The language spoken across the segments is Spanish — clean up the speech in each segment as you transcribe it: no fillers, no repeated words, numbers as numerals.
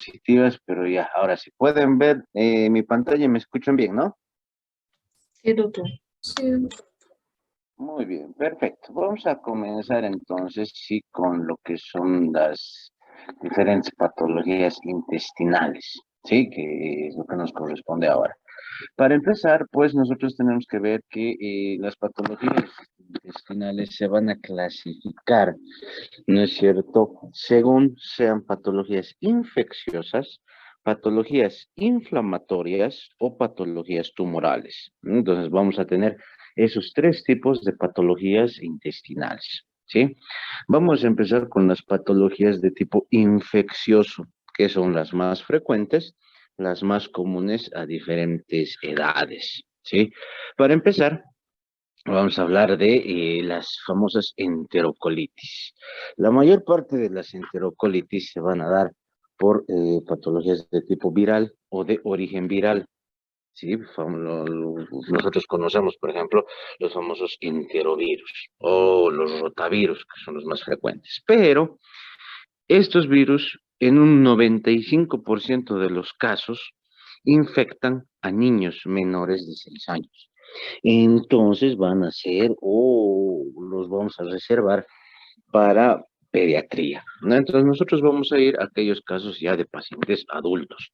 Positivas, pero ya, ahora si pueden ver mi pantalla y me escuchan bien, ¿no? Sí, doctor. Sí. Muy bien, perfecto. Vamos a comenzar entonces, sí, con lo que son las diferentes patologías intestinales, sí, que es lo que nos corresponde ahora. Para empezar, pues nosotros tenemos que ver que las patologías intestinales se van a clasificar, ¿no es cierto? Según sean patologías infecciosas, patologías inflamatorias o patologías tumorales. Entonces vamos a tener esos tres tipos de patologías intestinales, ¿sí? Vamos a empezar con las patologías de tipo infeccioso, que son las más frecuentes, las más comunes a diferentes edades, ¿sí? Para empezar, vamos a hablar de las famosas enterocolitis. La mayor parte de las enterocolitis se van a dar por patologías de tipo viral o de origen viral. Sí, nosotros conocemos, por ejemplo, los famosos enterovirus o los rotavirus, que son los más frecuentes. Pero estos virus, en un 95% de los casos, infectan a niños menores de 6 años. Entonces van a ser o los vamos a reservar para pediatría, ¿no? Entonces nosotros vamos a ir a aquellos casos ya de pacientes adultos.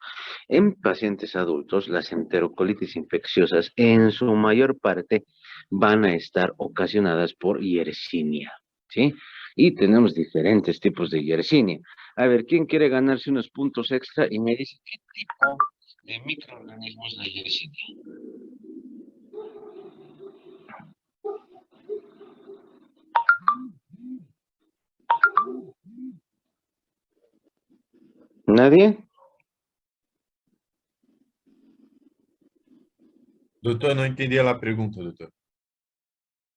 En pacientes adultos, las enterocolitis infecciosas en su mayor parte van a estar ocasionadas por Yersinia, ¿sí? Y tenemos diferentes tipos de Yersinia. A ver, ¿quién quiere ganarse unos puntos extra? Y me dice, ¿qué tipo de microorganismo es la Yersinia? ¿Nadie? Doutor, não entendi a pergunta, doutor.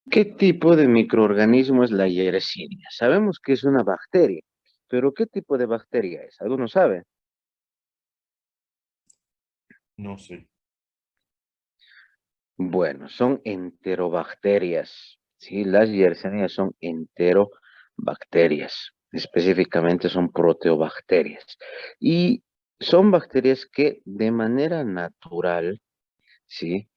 ¿Qué tipo de microorganismo es la Yersinia? Sabemos que es una bacteria, pero ¿qué tipo de bacteria es? ¿Alguno sabe? Não sei. Bueno, son enterobacterias, ¿sí? Las Yersenias son enterobacterias, específicamente son proteobacterias. Y son bacterias que de manera natural, ¿sí?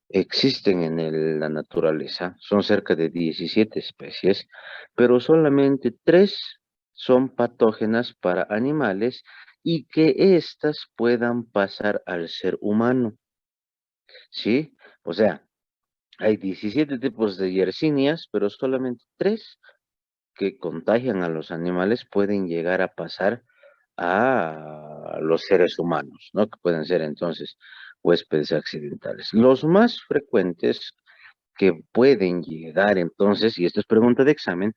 Existen en la naturaleza, son cerca de 17 especies, pero solamente 3 son patógenas para animales y que éstas puedan pasar al ser humano, ¿sí? O sea, hay 17 tipos de Yersinias, pero solamente 3 que contagian a los animales pueden llegar a pasar a los seres humanos, ¿no? Que pueden ser entonces huéspedes accidentales. Los más frecuentes que pueden llegar entonces, y esto es pregunta de examen,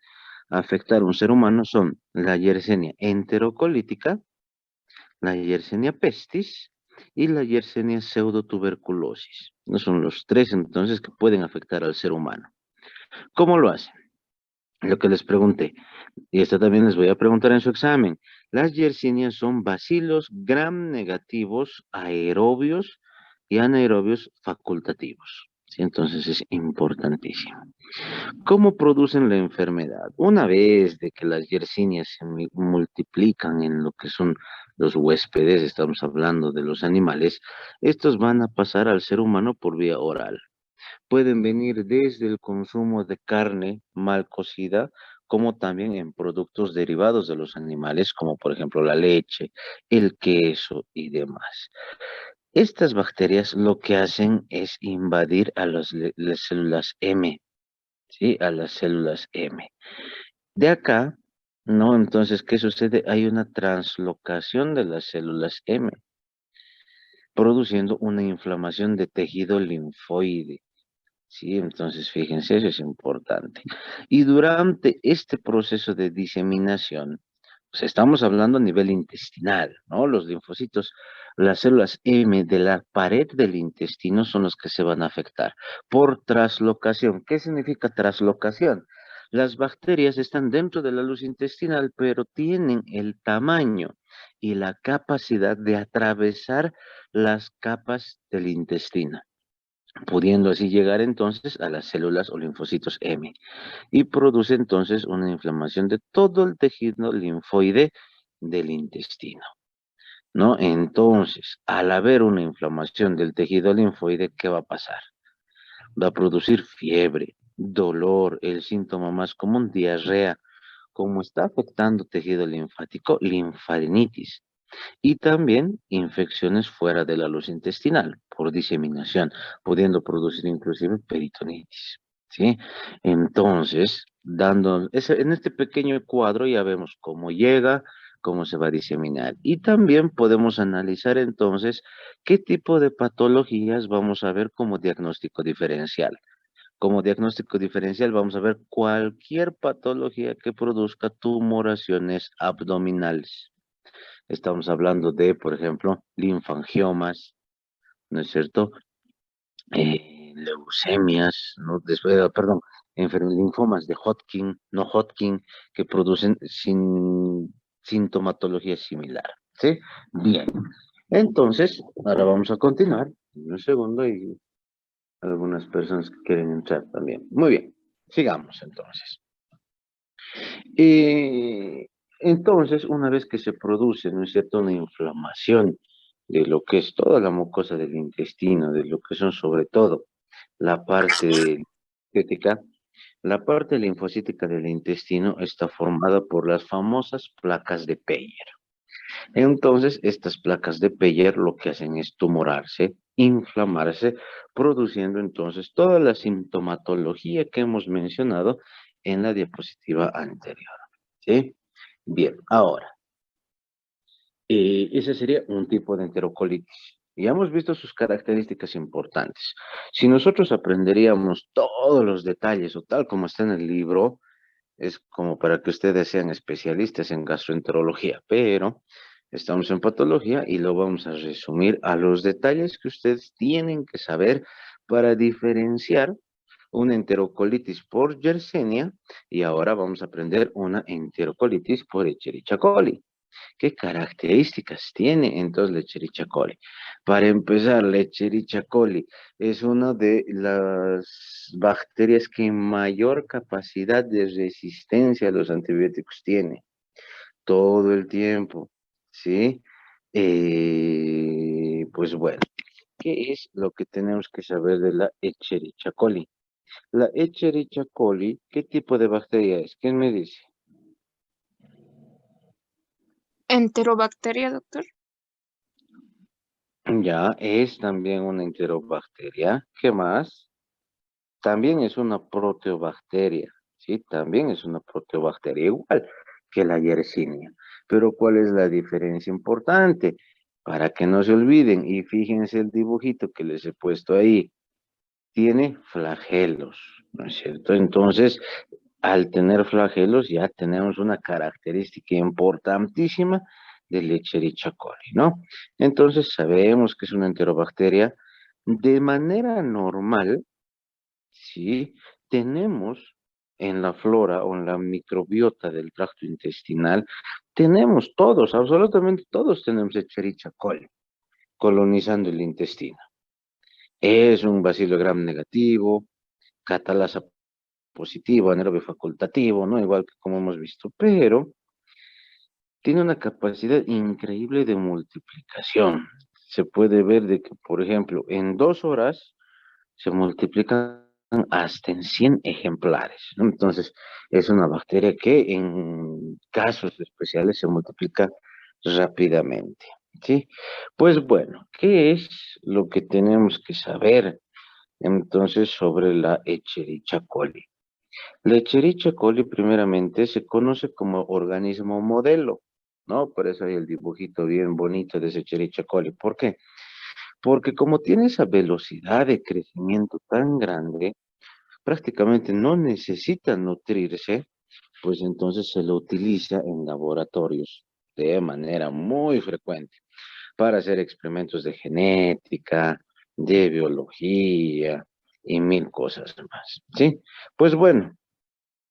a afectar a un ser humano son la Yersenia enterocolítica, la Yersenia pestis y la Yersenia pseudotuberculosis. No son los 3 entonces que pueden afectar al ser humano. ¿Cómo lo hacen? Lo que les pregunté, y esto también les voy a preguntar en su examen. Las yersinias son bacilos gram negativos aerobios y anaerobios facultativos. ¿Sí? Entonces es importantísimo. ¿Cómo producen la enfermedad? Una vez de que las yersinias se multiplican en lo que son los huéspedes, estamos hablando de los animales, estos van a pasar al ser humano por vía oral. Pueden venir desde el consumo de carne mal cocida, como también en productos derivados de los animales, como por ejemplo la leche, el queso y demás. Estas bacterias lo que hacen es invadir a las células M, ¿sí? A las células M. De acá, ¿no? Entonces, ¿qué sucede? Hay una translocación de las células M, produciendo una inflamación de tejido linfoide. Sí, entonces fíjense, eso es importante. Y durante este proceso de diseminación, pues estamos hablando a nivel intestinal, ¿no? Los linfocitos, las células M de la pared del intestino son los que se van a afectar por traslocación. ¿Qué significa traslocación? Las bacterias están dentro de la luz intestinal, pero tienen el tamaño y la capacidad de atravesar las capas del intestino, pudiendo así llegar entonces a las células o linfocitos M y produce entonces una inflamación de todo el tejido linfoide del intestino, ¿no? Entonces, al haber una inflamación del tejido linfoide, ¿qué va a pasar? Va a producir fiebre, dolor, el síntoma más común, diarrea, como está afectando tejido linfático, linfadenitis, y también infecciones fuera de la luz intestinal por diseminación, pudiendo producir inclusive peritonitis, ¿sí? Entonces, en este pequeño cuadro ya vemos cómo llega, cómo se va a diseminar. Y también podemos analizar entonces qué tipo de patologías vamos a ver como diagnóstico diferencial. Como diagnóstico diferencial vamos a ver cualquier patología que produzca tumoraciones abdominales. Estamos hablando de, por ejemplo, linfangiomas, ¿no es cierto? Leucemias, ¿no? Después, perdón, linfomas de Hodgkin, no Hodgkin, que producen sintomatología similar, ¿sí? Bien. Entonces, ahora vamos a continuar. Un segundo y algunas personas que quieren entrar también. Muy bien, sigamos entonces. Entonces, una vez que se produce, ¿no es cierto?, una inflamación de lo que es toda la mucosa del intestino, de lo que son sobre todo la parte linfocítica, la parte linfocítica del intestino está formada por las famosas placas de Peyer. Entonces, estas placas de Peyer lo que hacen es tumorarse, inflamarse, produciendo entonces toda la sintomatología que hemos mencionado en la diapositiva anterior. ¿Sí? Bien, ahora, ese sería un tipo de enterocolitis. Ya hemos visto sus características importantes. Si nosotros aprenderíamos todos los detalles o tal como está en el libro, es como para que ustedes sean especialistas en gastroenterología, pero estamos en patología y lo vamos a resumir a los detalles que ustedes tienen que saber para diferenciar una enterocolitis por Yersinia y ahora vamos a aprender una enterocolitis por Escherichia coli. ¿Qué características tiene entonces la Escherichia coli? Para empezar, la Escherichia coli es una de las bacterias que mayor capacidad de resistencia a los antibióticos tiene todo el tiempo, ¿sí? Pues bueno, ¿qué es lo que tenemos que saber de la Escherichia coli? La Escherichia coli, ¿qué tipo de bacteria es? ¿Quién me dice? Enterobacteria, doctor. Ya, es también una enterobacteria. ¿Qué más? También es una proteobacteria, ¿sí? También es una proteobacteria, igual que la Yersinia. Pero ¿cuál es la diferencia importante? Para que no se olviden, y fíjense el dibujito que les he puesto ahí, tiene flagelos, ¿no es cierto? Entonces, al tener flagelos ya tenemos una característica importantísima del Escherichia coli, ¿no? Entonces, sabemos que es una enterobacteria. De manera normal, sí, tenemos en la flora o en la microbiota del tracto intestinal, tenemos todos, absolutamente todos tenemos Escherichia coli colonizando el intestino. Es un bacilo gram negativo, catalasa positivo, anaerobio facultativo, ¿no? Igual que como hemos visto, pero tiene una capacidad increíble de multiplicación. Se puede ver de que, por ejemplo, en 2 horas se multiplican hasta en 100 ejemplares, ¿no? Entonces, es una bacteria que en casos especiales se multiplica rápidamente, ¿sí? Pues bueno, ¿qué es lo que tenemos que saber entonces sobre la Escherichia coli? La Escherichia coli primeramente se conoce como organismo modelo, ¿no? Por eso hay el dibujito bien bonito de ese Escherichia coli. ¿Por qué? Porque como tiene esa velocidad de crecimiento tan grande, prácticamente no necesita nutrirse, pues entonces se lo utiliza en laboratorios de manera muy frecuente para hacer experimentos de genética, de biología y mil cosas más, ¿sí? Pues bueno,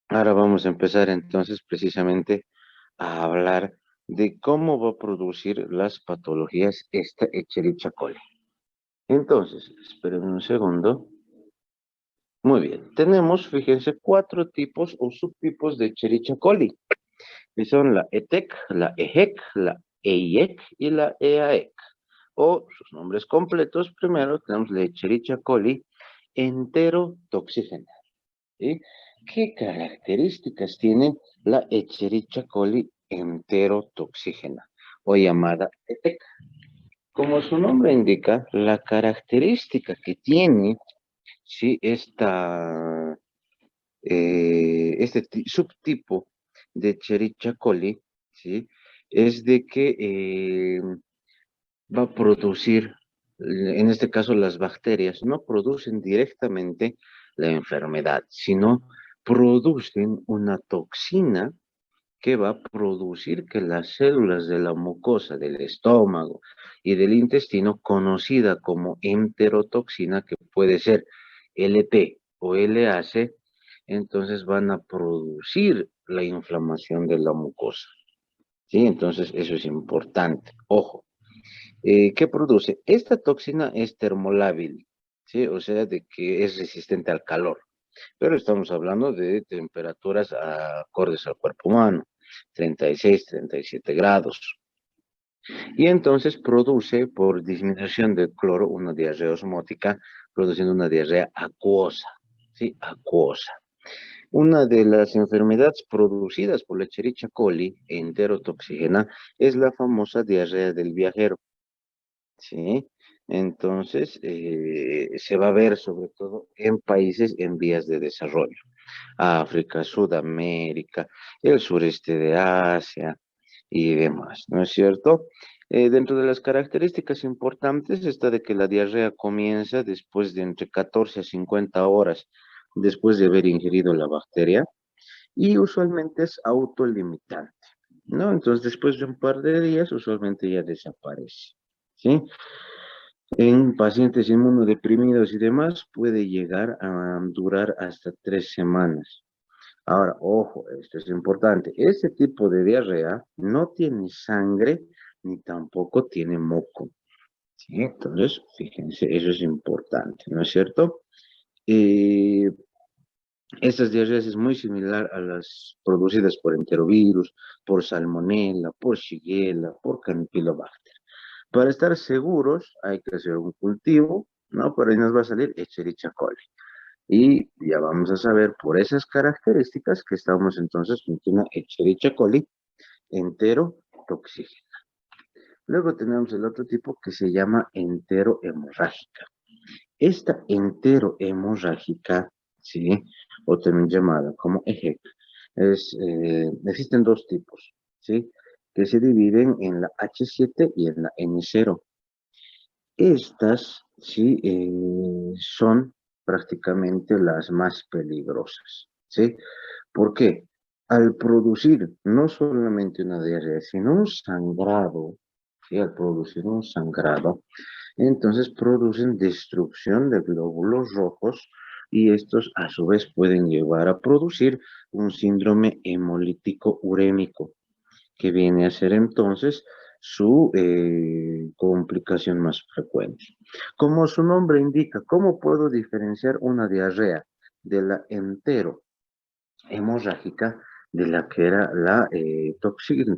ahora vamos a empezar entonces precisamente a hablar de cómo va a producir las patologías esta Escherichia coli. Entonces, esperen un segundo. Muy bien, tenemos, fíjense, 4 tipos o subtipos de Escherichia coli, que son la ETEC, la EHEC, la EIEC y la EAEC. O sus nombres completos, primero tenemos la Escherichia coli enterotoxígena. ¿Sí? ¿Qué características tiene la Escherichia coli enterotoxígena o llamada ETEC? Como su nombre indica, la característica que tiene, ¿sí? Subtipo de Escherichia coli, ¿sí? Es de que va a producir, en este caso las bacterias, no producen directamente la enfermedad, sino producen una toxina que va a producir que las células de la mucosa del estómago y del intestino, conocida como enterotoxina, que puede ser LP o LAC, entonces van a producir la inflamación de la mucosa. ¿Sí? Entonces eso es importante. Ojo, ¿qué produce? Esta toxina es termolábil, ¿sí? O sea, de que es resistente al calor, pero estamos hablando de temperaturas acordes al cuerpo humano, 36, 37 grados. Y entonces produce, por disminución del cloro, una diarrea osmótica, produciendo una diarrea acuosa, ¿sí? Acuosa. Una de las enfermedades producidas por la Escherichia coli enterotoxígena es la famosa diarrea del viajero. ¿Sí? Entonces, se va a ver sobre todo en países en vías de desarrollo, África, Sudamérica, el sureste de Asia y demás, ¿no es cierto? Dentro de las características importantes está de que la diarrea comienza después de entre 14 a 50 horas después de haber ingerido la bacteria y usualmente es autolimitante, ¿no? Entonces, después de un par de días, usualmente ya desaparece, ¿sí? En pacientes inmunodeprimidos y demás puede llegar a durar hasta 3 semanas. Ahora, ojo, esto es importante. Este tipo de diarrea no tiene sangre ni tampoco tiene moco. ¿Sí? Entonces, fíjense, eso es importante, ¿no es cierto? Eh, Estas diarreas es muy similar a las producidas por enterovirus, por salmonella, por shigella, por campylobacter. Para estar seguros hay que hacer un cultivo, ¿no? Por ahí nos va a salir Escherichia coli. Y ya vamos a saber por esas características que estamos entonces con una Escherichia coli entero toxígena. Luego tenemos el otro tipo que se llama enterohemorrágica. Esta enterohemorrágica, ¿sí? O también llamada como EHEC, existen dos tipos, ¿sí? Que se dividen en la H7 y en la N0. Estas, sí, son prácticamente las más peligrosas, ¿sí? ¿Por qué? Al producir no solamente una diarrea, sino un sangrado, ¿sí? Al producir un sangrado, entonces producen destrucción de glóbulos rojos y estos a su vez pueden llevar a producir un síndrome hemolítico urémico, que viene a ser entonces su complicación más frecuente. Como su nombre indica, ¿cómo puedo diferenciar una diarrea de la hemorrágica de la que era la toxina?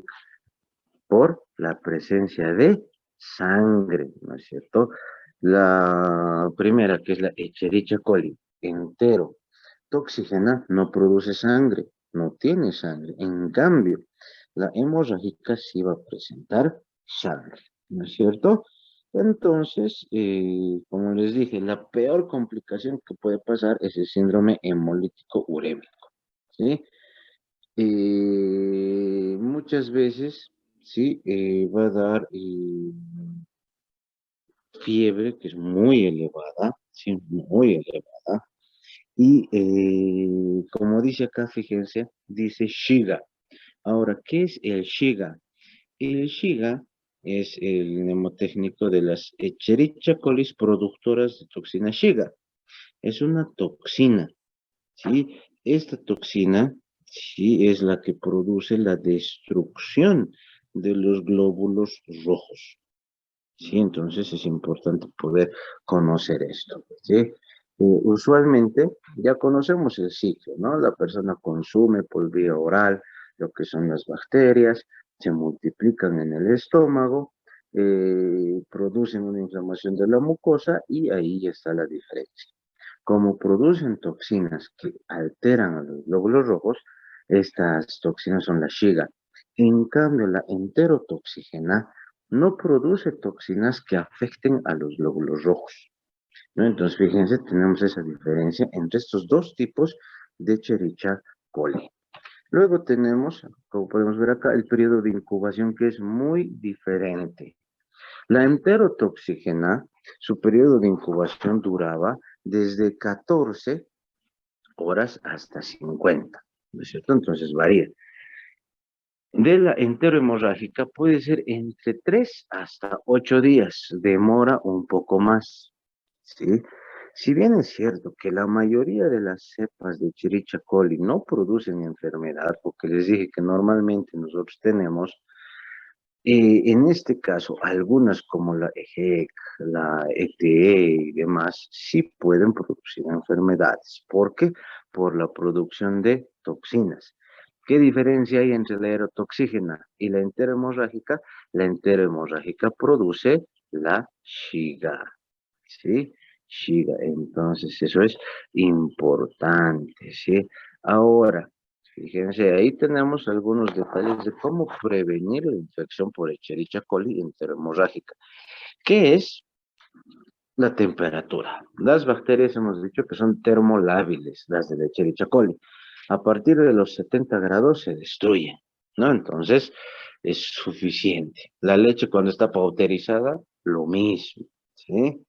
Por la presencia de sangre, ¿no es cierto? La primera, que es la Escherichia coli, entero, toxígena, no produce sangre, no tiene sangre. En cambio, la hemorrágica sí va a presentar sangre, ¿no es cierto? Entonces, como les dije, la peor complicación que puede pasar es el síndrome hemolítico urémico, ¿sí? Muchas veces, sí, va a dar fiebre, que es muy elevada, sí, muy elevada. Y como dice acá, fíjense, dice Shiga. Ahora, ¿qué es el Shiga? El Shiga es el mnemotécnico de las Escherichia coli productoras de toxina Shiga. Es una toxina, ¿sí? Esta toxina, sí, es la que produce la destrucción de los glóbulos rojos, ¿sí? Entonces es importante poder conocer esto, ¿sí? Usualmente ya conocemos el ciclo, ¿no? La persona consume por vía oral lo que son las bacterias, se multiplican en el estómago, producen una inflamación de la mucosa y ahí está la diferencia. Como producen toxinas que alteran a los glóbulos rojos, estas toxinas son la Shiga. En cambio, la enterotoxígena no produce toxinas que afecten a los glóbulos rojos, ¿no? Entonces, fíjense, tenemos esa diferencia entre estos dos tipos de Escherichia coli. Luego tenemos, como podemos ver acá, el periodo de incubación que es muy diferente. La enterotoxígena, su periodo de incubación duraba desde 14 horas hasta 50, ¿no es cierto? Entonces varía. De la enterohemorrágica puede ser entre 3 hasta 8 días, demora un poco más, ¿sí? Si bien es cierto que la mayoría de las cepas de Escherichia coli no producen enfermedad, porque les dije que normalmente nosotros tenemos, en este caso, algunas como la EHEC, la ETE y demás, sí pueden producir enfermedades. ¿Por qué? Por la producción de toxinas. ¿Qué diferencia hay entre la erotoxígena y la enterohemorrágica? La enterohemorrágica produce la Shiga, ¿sí? Shiga. Entonces, eso es importante, ¿sí? Ahora, fíjense, ahí tenemos algunos detalles de cómo prevenir la infección por Escherichia coli enterohemorrágica. ¿Qué es la temperatura? Las bacterias hemos dicho que son termolábiles, las de la Escherichia coli. A partir de los 70 grados se destruyen, ¿no? Entonces, es suficiente. La leche cuando está pauterizada, lo mismo, ¿sí?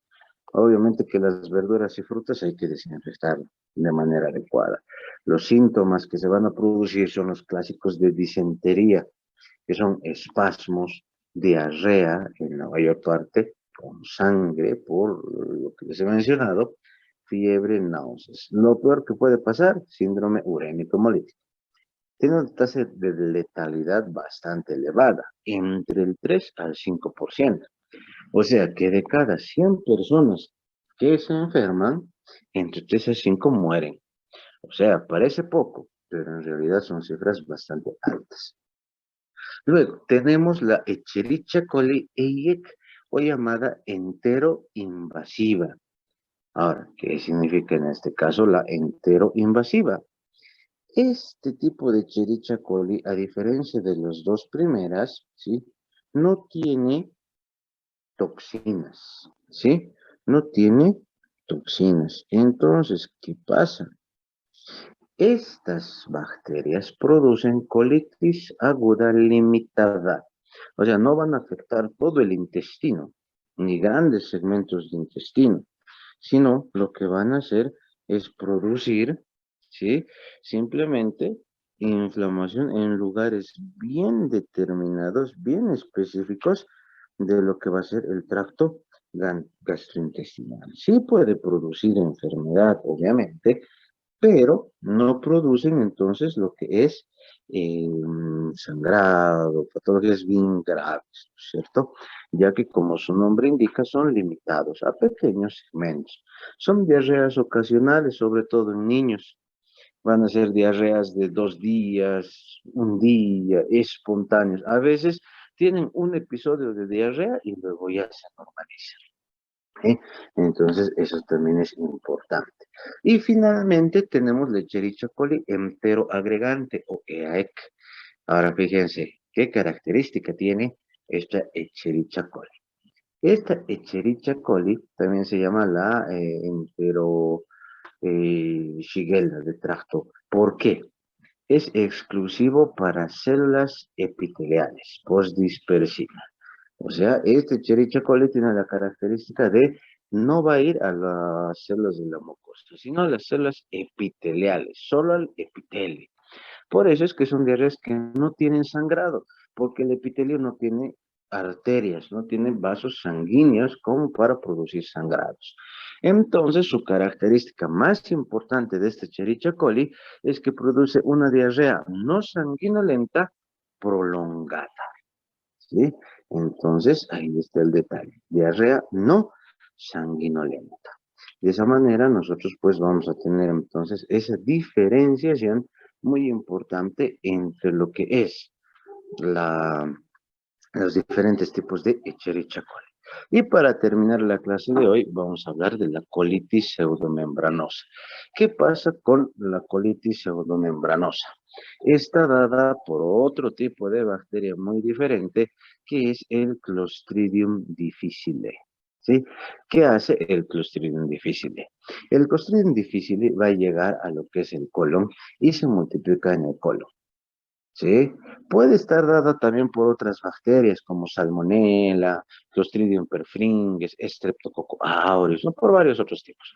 Obviamente que las verduras y frutas hay que desinfectarlas de manera adecuada. Los síntomas que se van a producir son los clásicos de disentería, que son espasmos, diarrea en la mayor parte, con sangre, por lo que les he mencionado, fiebre, náuseas. Lo peor que puede pasar, síndrome urémico hemolítico. Tiene una tasa de letalidad bastante elevada, entre el 3 al 5%. O sea que de cada 100 personas que se enferman, entre 3 a 5 mueren. O sea, parece poco, pero en realidad son cifras bastante altas. Luego, tenemos la Escherichia coli EIEC, o llamada enteroinvasiva. Ahora, ¿qué significa en este caso la enteroinvasiva? Este tipo de Escherichia coli, a diferencia de las dos primeras, ¿sí? no tiene toxinas, ¿sí? No tiene toxinas. Entonces, ¿qué pasa? Estas bacterias producen colitis aguda limitada. O sea, no van a afectar todo el intestino, ni grandes segmentos de intestino, sino lo que van a hacer es producir, ¿sí? Simplemente inflamación en lugares bien determinados, bien específicos de lo que va a ser el tracto gastrointestinal. Sí puede producir enfermedad, obviamente, pero no producen entonces lo que es sangrado, patologías bien graves, ¿no es cierto? Ya que como su nombre indica, son limitados a pequeños segmentos. Son diarreas ocasionales, sobre todo en niños. Van a ser diarreas de 2 días, un día, espontáneos. A veces tienen un episodio de diarrea y luego ya se normaliza. ¿Sí? Entonces, eso también es importante. Y finalmente tenemos la Escherichia coli enteroagregante o EAEC. Ahora fíjense, ¿qué característica tiene esta Escherichia coli? Esta Escherichia coli también se llama la Shigella de tracto. ¿Por qué? Es exclusivo para células epiteliales, postdispersivas. O sea, este Escherichia coli tiene la característica de no va a ir a las células de la mucosa, sino a las células epiteliales, solo al epitelio. Por eso es que son diarreas que no tienen sangrado, porque el epitelio no tiene arterias, no tiene vasos sanguíneos como para producir sangrados. Entonces, su característica más importante de este Escherichia coli es que produce una diarrea no sanguinolenta prolongada. ¿Sí? Entonces, ahí está el detalle. Diarrea no sanguinolenta. De esa manera, nosotros pues vamos a tener entonces esa diferenciación muy importante entre lo que es la, los diferentes tipos de Escherichia coli. Y para terminar la clase de hoy, vamos a hablar de la colitis pseudomembranosa. ¿Qué pasa con la colitis pseudomembranosa? Está dada por otro tipo de bacteria muy diferente, que es el Clostridium difficile. ¿Sí? ¿Qué hace el Clostridium difficile? El Clostridium difficile va a llegar a lo que es el colon y se multiplica en el colon. ¿Sí? Puede estar dada también por otras bacterias como Salmonella, Clostridium perfringens, Streptococcus aureus, ¿no? Por varios otros tipos.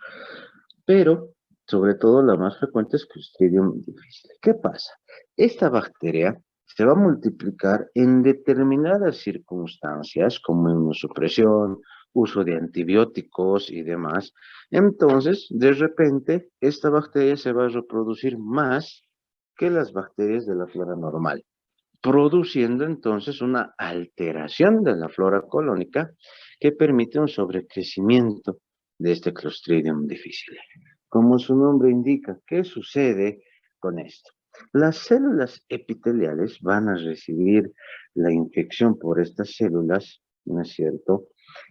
Pero, sobre todo, la más frecuente es Clostridium difficile. ¿Qué pasa? Esta bacteria se va a multiplicar en determinadas circunstancias, como inmunosupresión, uso de antibióticos y demás. Entonces, de repente, esta bacteria se va a reproducir más que las bacterias de la flora normal, produciendo entonces una alteración de la flora colónica que permite un sobrecrecimiento de este Clostridium difficile. Como su nombre indica, ¿qué sucede con esto? Las células epiteliales van a recibir la infección por estas células, ¿no es cierto?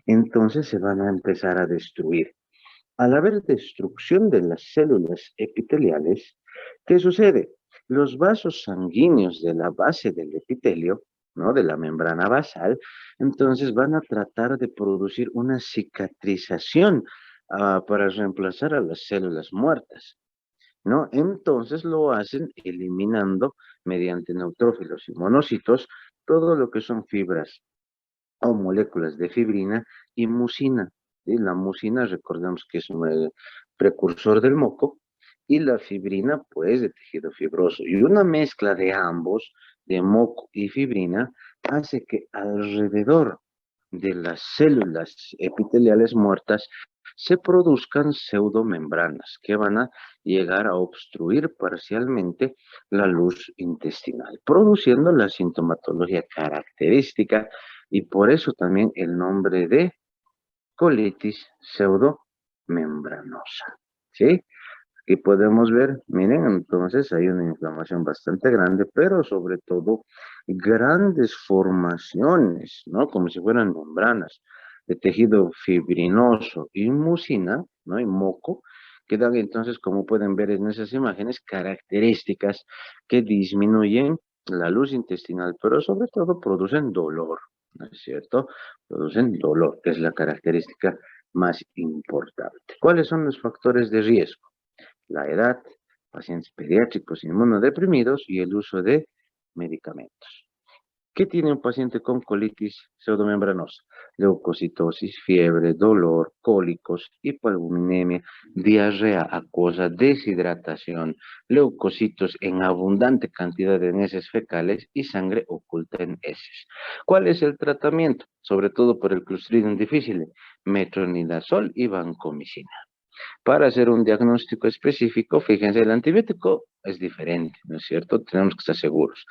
Entonces se van a empezar a destruir. Al haber destrucción de las células epiteliales, ¿qué sucede? Los vasos sanguíneos de la base del epitelio, ¿no? De la membrana basal, entonces van a tratar de producir una cicatrización para reemplazar a las células muertas, ¿no? Entonces lo hacen eliminando mediante neutrófilos y monocitos todo lo que son fibras o moléculas de fibrina y mucina. ¿Sí? La mucina, recordemos que es un precursor del moco, y la fibrina, pues, de tejido fibroso. Y una mezcla de ambos, de moco y fibrina, hace que alrededor de las células epiteliales muertas se produzcan pseudomembranas que van a llegar a obstruir parcialmente la luz intestinal, produciendo la sintomatología característica y por eso también el nombre de colitis pseudomembranosa. ¿Sí? Aquí podemos ver, miren, entonces hay una inflamación bastante grande, pero sobre todo grandes formaciones, ¿no? Como si fueran membranas de tejido fibrinoso y mucina, ¿no? Y moco, que dan entonces, como pueden ver en esas imágenes, características que disminuyen la luz intestinal, pero sobre todo producen dolor, ¿no es cierto? Producen dolor, que es la característica más importante. ¿Cuáles son los factores de riesgo? La edad, pacientes pediátricos inmunodeprimidos y el uso de medicamentos. ¿Qué tiene un paciente con colitis pseudomembranosa? Leucocitosis, fiebre, dolor, cólicos, hipoalbuminemia, diarrea acuosa, deshidratación, leucocitos en abundante cantidad en heces fecales y sangre oculta en heces. ¿Cuál es el tratamiento? Sobre todo por el Clostridium difficile, metronidazol y vancomicina. Para hacer un diagnóstico específico, fíjense, el antibiótico es diferente, ¿no es cierto? Tenemos que estar seguros.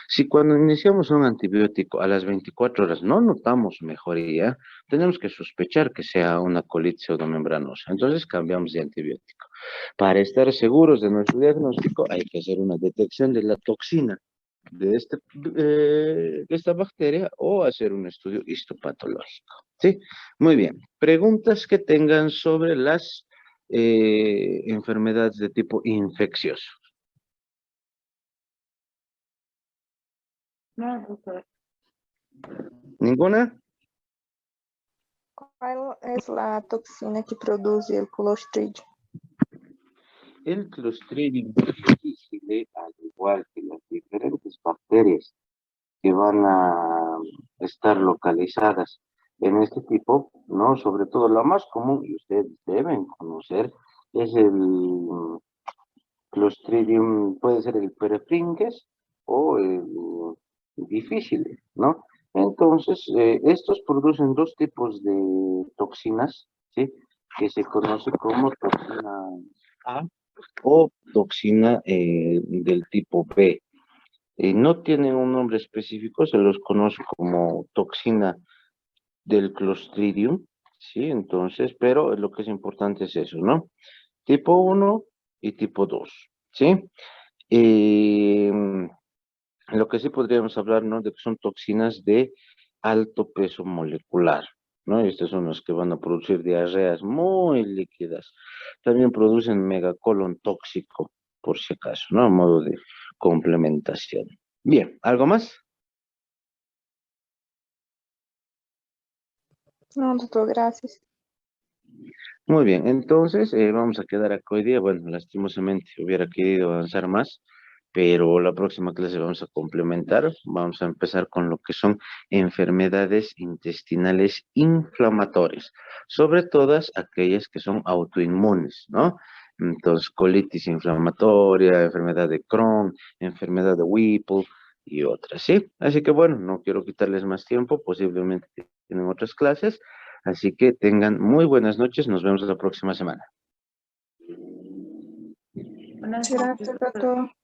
Si cuando iniciamos un antibiótico a las 24 horas no notamos mejoría, tenemos que sospechar que sea una colitis pseudomembranosa. Entonces cambiamos de antibiótico. Para estar seguros de nuestro diagnóstico hay que hacer una detección de la toxina de esta bacteria o hacer un estudio histopatológico. ¿Sí? Muy bien. Preguntas que tengan sobre las enfermedades de tipo infeccioso. No, doctor. ¿Ninguna? ¿Cuál es la toxina que produce el Clostridium? El Clostridium difficile, al igual que las diferentes bacterias que van a estar localizadas en este tipo, ¿no? Sobre todo la más común, y ustedes deben conocer, es el Clostridium, puede ser el Perepringes o el difícil, ¿no? Entonces, estos producen dos tipos de toxinas, ¿sí? Que se conoce como toxina A o toxina del tipo B. No tienen un nombre específico, se los conoce como toxina del Clostridium, ¿sí? Entonces, pero lo que es importante es eso, ¿no? Tipo 1 y tipo 2, ¿sí? Eh, lo que sí podríamos hablar, ¿no? De que son toxinas de alto peso molecular, ¿no? Y estas son las que van a producir diarreas muy líquidas. También producen megacolon tóxico, por si acaso, ¿no? A modo de complementación. Bien, ¿algo más? No, doctor, gracias. Muy bien, entonces vamos a quedar acá hoy día. Bueno, lastimosamente hubiera querido avanzar más, pero la próxima clase vamos a complementar. Vamos a empezar con lo que son enfermedades intestinales inflamatorias, sobre todas aquellas que son autoinmunes, ¿no? Entonces, colitis inflamatoria, enfermedad de Crohn, enfermedad de Whipple y otras, ¿sí? Así que bueno, no quiero quitarles más tiempo, posiblemente tienen otras clases. Así que tengan muy buenas noches. Nos vemos la próxima semana. Buenas Gracias, noches, doctor. doctor.